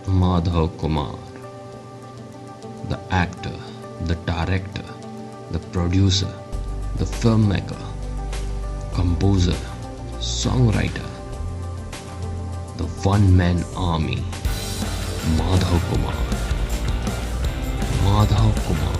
Madhav Kumar, the actor, the director, the producer, the filmmaker, composer, songwriter, the one-man army, Madhav Kumar. Madhav Kumar.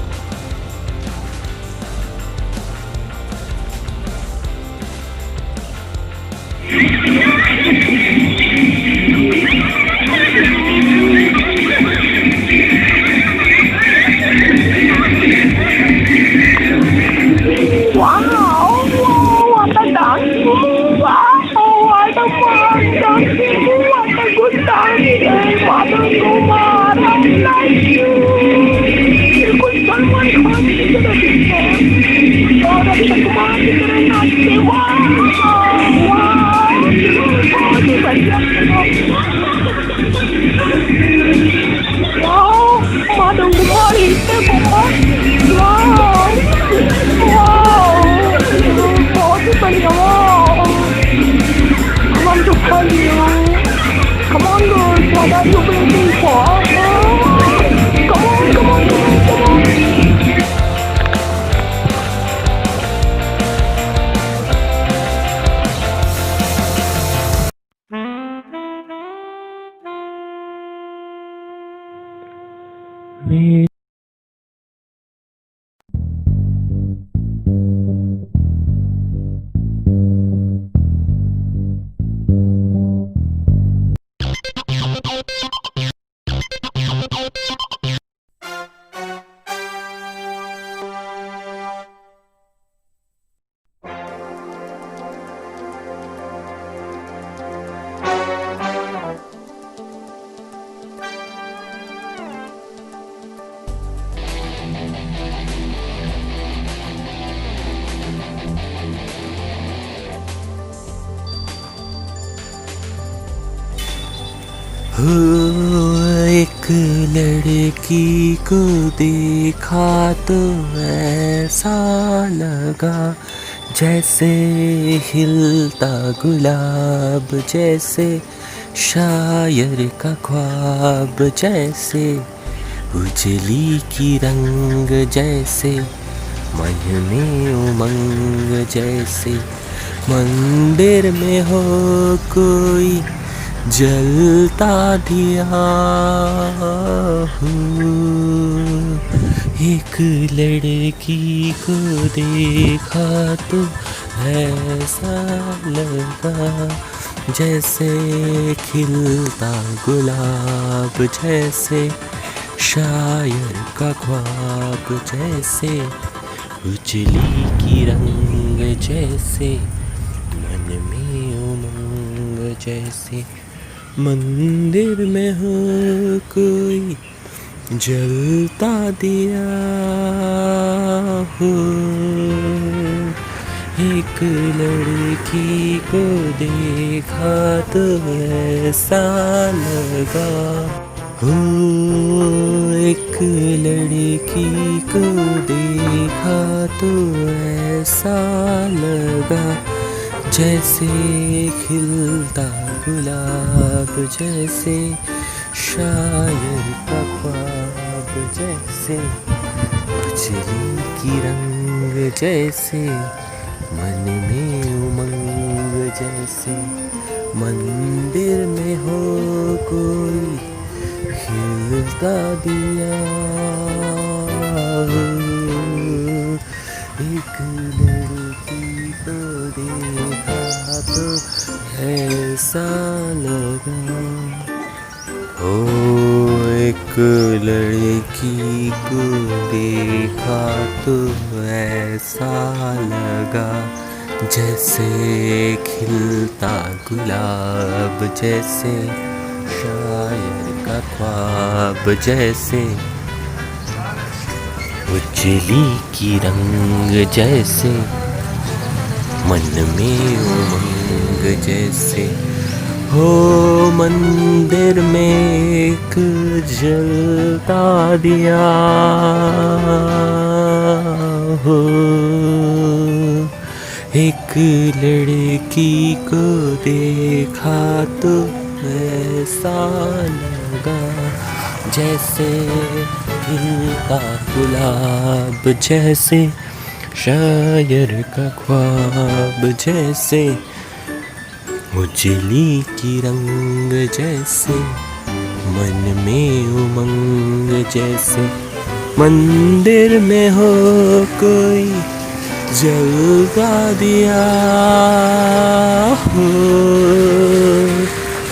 Wow, what a dance! Wow, what a fun dancing! What a good dancing! Madhav Kumar, I like you. बिल्कुल सलमान खान की तरह दिखते हैं और अक्षय कुमार की तरह नाचते। वाह वाह, बहुत ही बढ़िया। वाह, माधव कुमार इतने बहुत वाह वाह, बहुत ही बढ़िया। Come on to call you. Come on, girls, what are you waiting for? Come on, come on, come on, come on. हो एक लड़की को देखा तो ऐसा लगा जैसे हिलता गुलाब, जैसे शायर का ख्वाब, जैसे उजली की रंग, जैसे मन में उमंग, जैसे मंदिर में हो कोई जलता दिया हो। एक लड़की को देखा तो ऐसा लगा जैसे खिलता गुलाब, जैसे शायर का ख्वाब, जैसे उजली की रंग, जैसे मन में उमंग, जैसे मंदिर में हो कोई जलता दिया हो। एक लड़की को देखा तो ऐसा लगा हो। एक लड़की को देखा तो ऐसा लगा जैसे खिलता गुलाब, जैसे शायर का ख्वाब, जैसे उजली की रंग, जैसे मन में उमंग, जैसे मंदिर में हो कोई खिलता दिया हो। एक लड़की को देखा तो ऐसा लगा हो। एक लड़की को देखा तो ऐसा लगा जैसे खिलता गुलाब, जैसे शायर का ख्वाब, जैसे उजली की रंग, जैसे मन में उमंग, जैसे हो मंदिर में एक जलता दिया हो। एक लड़की को देखा तो ऐसा लगा जैसे खिलता गुलाब, जैसे शायर का ख्वाब, जैसे उजली किरंग, जैसे मन में उमंग, जैसे मंदिर में हो कोई जलवा दिया हो।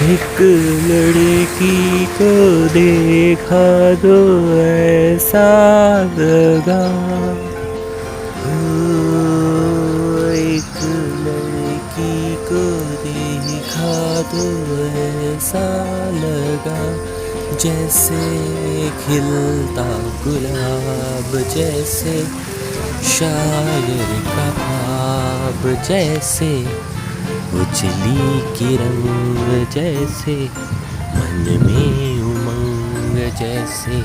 एक लड़की को देखा तो ऐसा लगा, एक लड़की को देखा तो ऐसा लगा जैसे खिलता गुलाब, जैसे शायर का ख्वाब, जैसे उजली किरंग, जैसे मन में उमंग, जैसे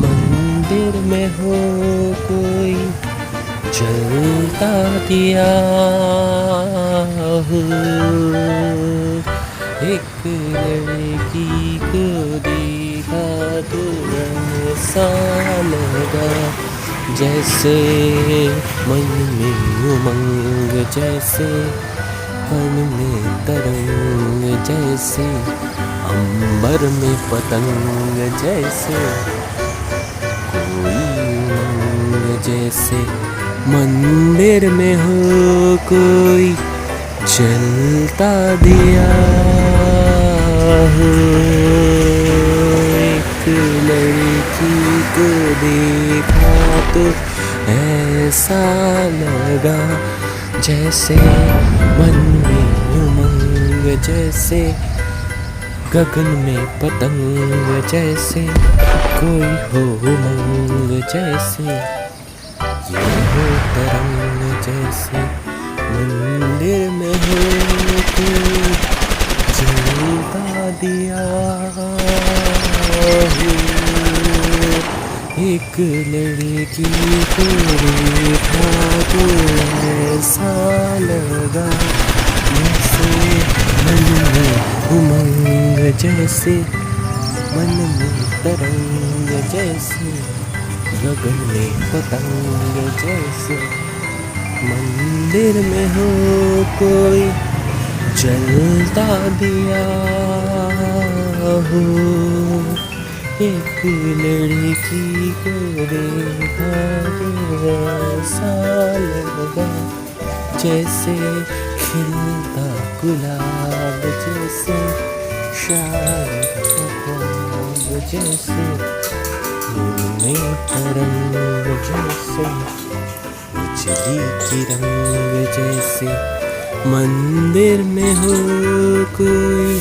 मंदिर में हो कोई जलता दिया हो। एक लड़की को देखा तो ऐसा लगा जैसे मन में उमंग, जैसे मन में तरंग, जैसे अंबर में पतंग, जैसे कोई उमंग, जैसे मंदिर में हो कोई जलता दिया हो। एक लड़की को देखा तो ऐसा लगा जैसे मन में उमंग, जैसे गगन में पतंग, जैसे कोई हो उमंग, जैसे ये हो तरंग, जैसे मंदिर में हो कोई जलता दिया हो। एक लड़की को देखा तो ऐसा लगा जैसे मन में उमंग, जैसे मन में तरंग, जैसे गगन में पतंग, जैसे मंदिर में हो कोई जलता दिया हो। एक लड़की को देखा तो ऐसा लगा जैसे खिलता गुलाब, जैसे शायर का ख्वाब, जैसे में तरंग, जैसे उजली किरंग, जैसे मंदिर में हो कोई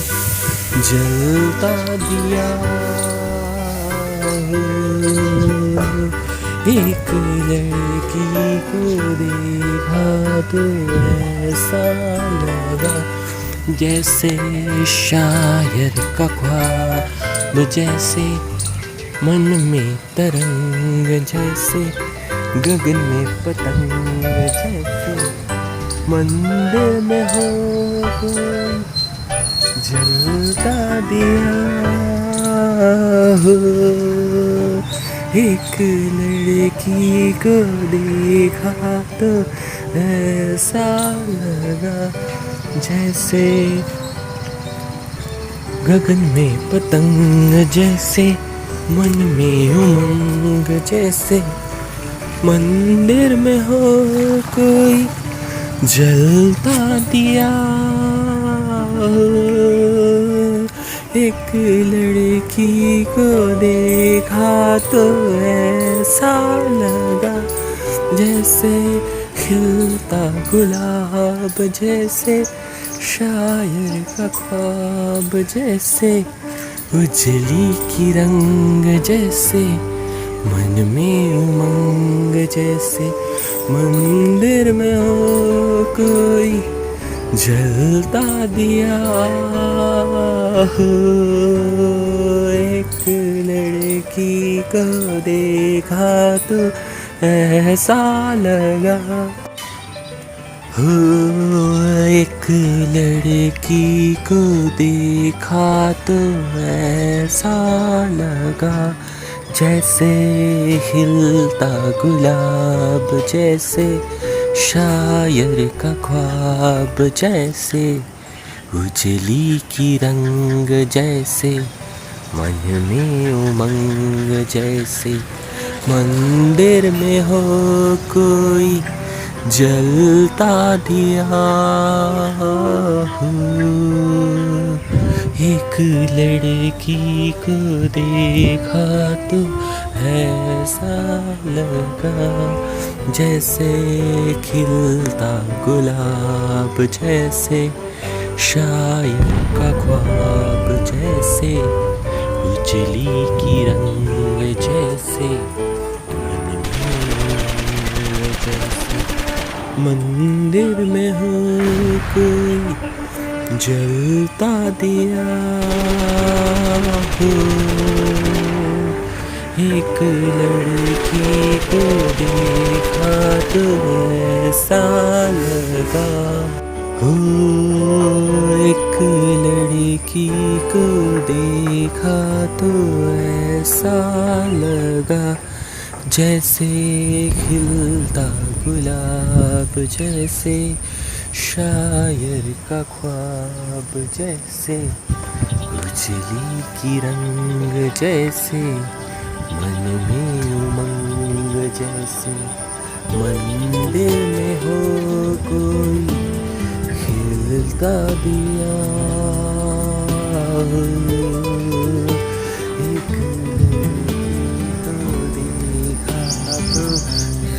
जलता दिया हो। एक लड़की को देखा तो ऐसा लगा जैसे शायर का ख्वाब, जैसे मन में तरंग, जैसे गगन में पतंग, जैसे मंदिर में हो कोई जलता दिया हो। एक लड़की को देखा तो ऐसा लगा जैसे गगन में पतंग, जैसे मन में उमंग, जैसे मंदिर में हो कोई जलता दिया हो। एक लड़की को देखा तो ऐसा लगा जैसे खिलता गुलाब, जैसे शायर का ख्वाब, जैसे उजली किरंग, जैसे मन में उमंग, जैसे मंदिर में हो कोई जलता दिया हो। एक लड़की को देखा तो ऐसा लगा हो एक लड़की को देखा तो ऐसा लगा जैसे खिलता गुलाब, जैसे शायर का ख्वाब, जैसे उजली की रंग, जैसे मन में उमंग, जैसे मंदिर में हो कोई जलता दिया हो। एक लड़की को देखा तो ऐसा लगा जैसे खिलता गुलाब, जैसे शायर का ख्वाब, जैसे उजली की रंग, जैसे मंदिर में हो कोई जलता दिया हो। एक लड़की को देखा तो ऐसा लगा हो। एक लड़की को देखा तो ऐसा लगा जैसे खिलता गुलाब, जैसे शायर का ख्वाब, जैसे उजली की रंग, जैसे मन में उमंग, जैसे मंदिर में हो कोई खिलता दिया हो। एक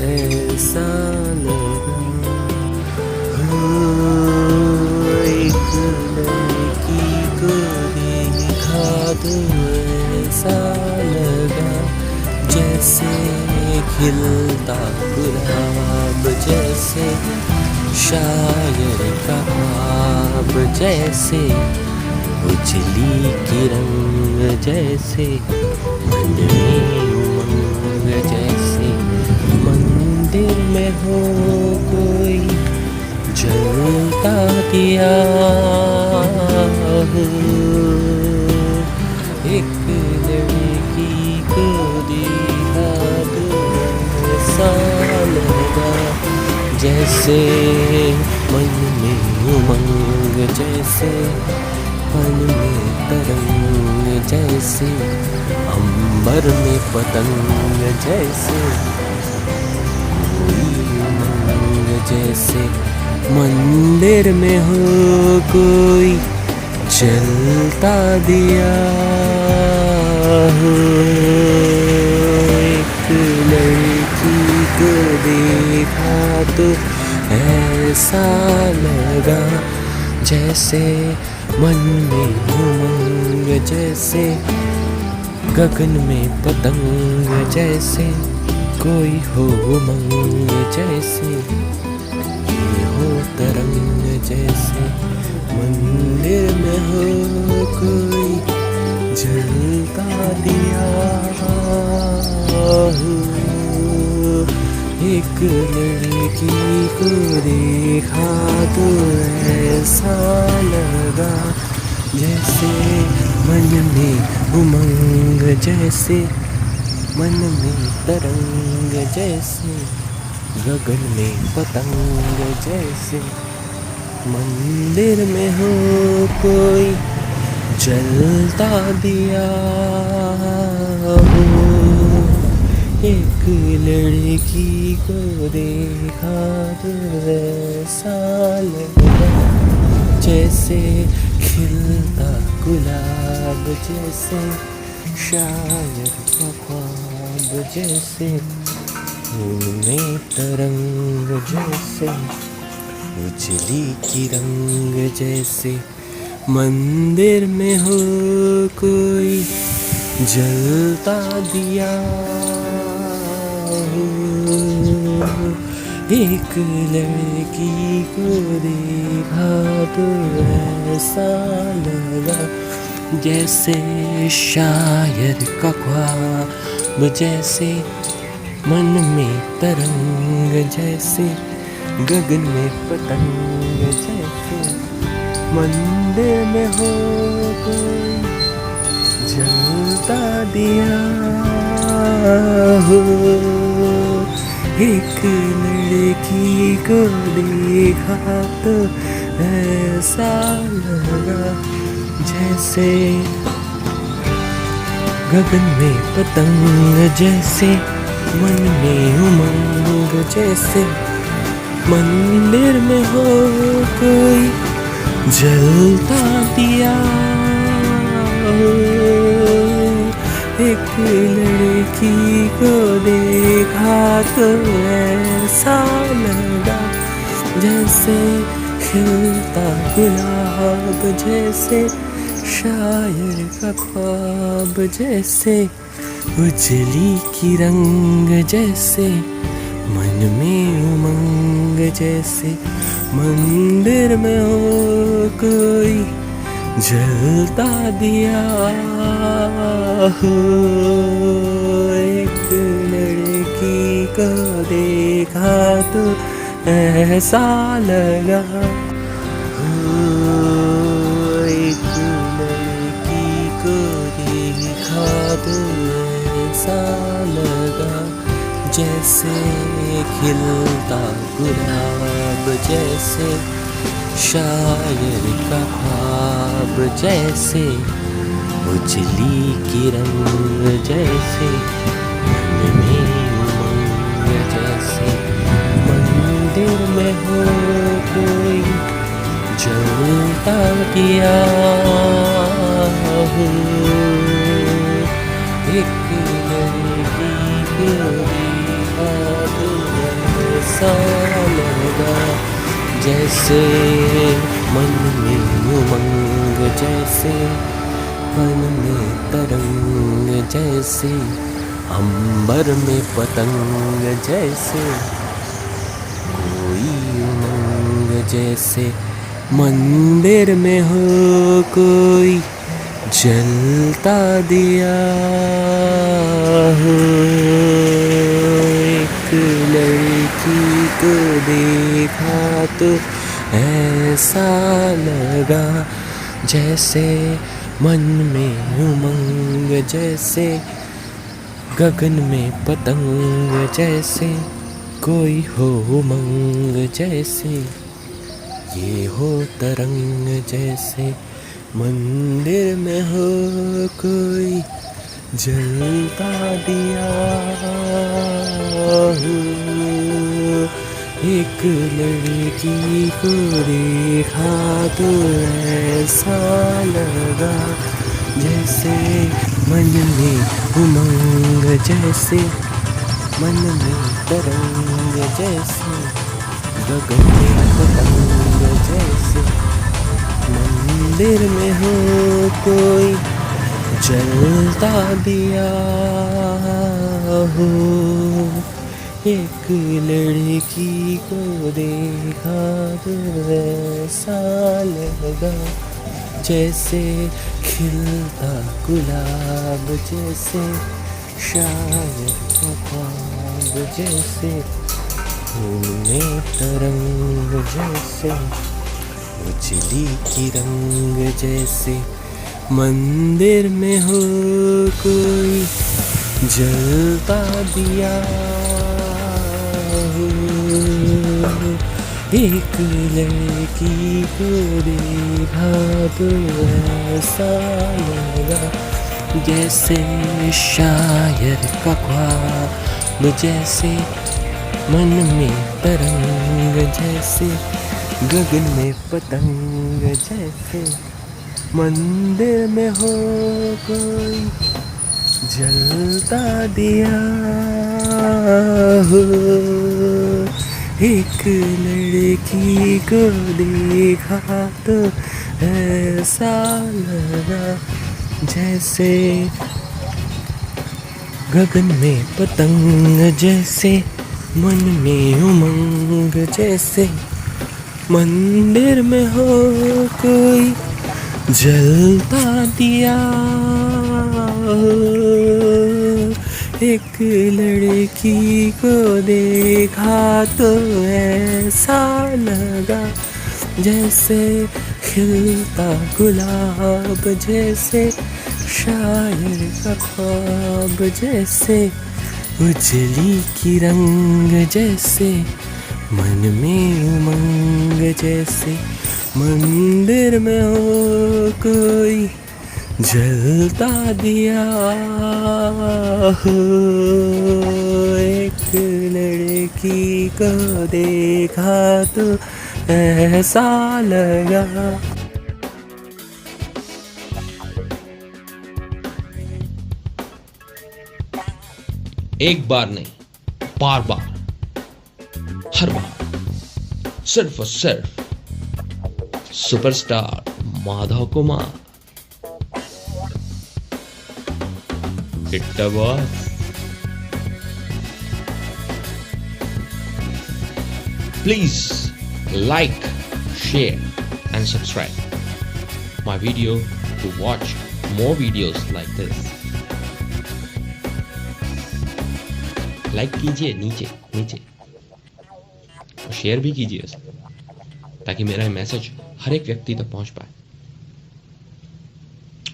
ऐसा लगा हो। एक लड़की को देखा तो ऐसा लगा जैसे खिलता गुलाब, जैसे शायर का ख्वाब, जैसे उजली की रंग, जैसे मन में उमंग, जैसे मंदिर में हो कोई जलता दिया हो। एक लड़की को देखा तो ऐसा लगा जैसे मन में उमंग, जैसे मन में तरंग, जैसे अंबर में पतंग, जैसे जैसे मंदिर में हो कोई जलता दिया हो। एक लड़की को देखा तो ऐसा लगा जैसे मन में उमंग, जैसे गगन में पतंग, जैसे कोई हो उमंग, जैसे ये हो तरंग, जैसे मंदिर में हो कोई जलता दिया हो। एक लड़की को देखा तो ऐसा लगा जैसे मन में उमंग, जैसे मन में तरंग, जैसे गगन में पतंग, जैसे मंदिर में हो कोई जलता दिया हो। एक लड़की को देखा तो ऐसा लगा जैसे खिलता गुलाब, जैसे शायर का ख्वाब, जैसे में तरंग, जैसे उजली की रंग, जैसे मंदिर में हो कोई जलता दिया हो। एक लड़की को देखा तो ऐसा लगा जैसे शायर का ख्वाब, जैसे मन में तरंग, जैसे गगन में पतंग जैसे मंदिर में हो कोई जलता दिया हो। एक लड़की को देखा तो ऐसा लगा जैसे गगन में पतंग जैसे मन में उमंग जैसे मंदिर में हो कोई जलता दिया। एक लड़की को देखा तो ऐसा लगा जैसे खिलता गुलाब जैसे शायर का ख्वाब जैसे उजली की रंग जैसे मन में उमंग जैसे मंदिर में हो कोई जलता दिया हो। एक लड़की को देखा तो ऐसा लगा हो। एक लड़की को देखा तो ऐसा लगा जैसे खिलता गुलाब जैसे शायर का ख्वाब जैसे उजली किरण जैसे मन में उमंग जैसे मंदिर में हो कोई जलता दिया हो। एक लड़की को देखा तो ऐसा लगा जैसे मन में उमंग जैसे मन में तरंग जैसे अंबर में पतंग जैसे कोई उमंग जैसे मंदिर में हो कोई जलता दिया हो। एक लड़की को देखा तो ऐसा लगा जैसे मन में उमंग जैसे गगन में पतंग जैसे कोई हो उमंग जैसे ये हो तरंग जैसे मंदिर में हो कोई जलता दिया हो। एक लड़की को देखा तो ऐसा लगा जैसे मन में उमंग जैसे मन में तरंग जैसे गगन में पतंग जैसे मंदिर में हो कोई जलता दिया हो। एक लड़की को देखा तो ऐसा लगा जैसे खिलता गुलाब जैसे शायर का ख्वाब जैसे फूल में तरंग जैसे उजली की रंग जैसे मंदिर में हो कोई जलता दिया हो। एक लड़की को देखा तो ऐसा लगा जैसे शायर का ख्वाब जैसे मन में तरंग जैसे गगन में पतंग जैसे मंदिर में हो कोई जलता दिया हो। एक लड़की को देखा तो ऐसा लगा जैसे गगन में पतंग जैसे मन में उमंग जैसे मंदिर में हो कोई जलता दिया। एक लड़की को देखा तो ऐसा लगा जैसे खिलता गुलाब, जैसे शायर का ख्वाब, जैसे उजली की रंग, जैसे मन में उमंग, जैसे मंदिर में हो कोई जलता दिया हो। एक लड़की को देखा तो ऐसा लगा। एक बार नहीं, बार बार, हर बार, सिर्फ और सिर्फ superstar Madhav Kumar. It was please like, share and subscribe my video to watch more videos like this. Like कीजिए नीचे नीचे और शेयर भी कीजिए उसे, ताकि मेरा मैसेज हर एक व्यक्ति तक पहुंच पाए।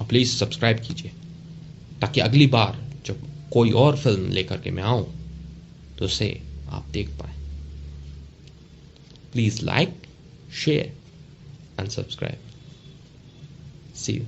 और प्लीज सब्सक्राइब कीजिए ताकि अगली बार जब कोई और फिल्म लेकर के मैं आऊं तो उसे आप देख पाए। Please like, share and subscribe. See you.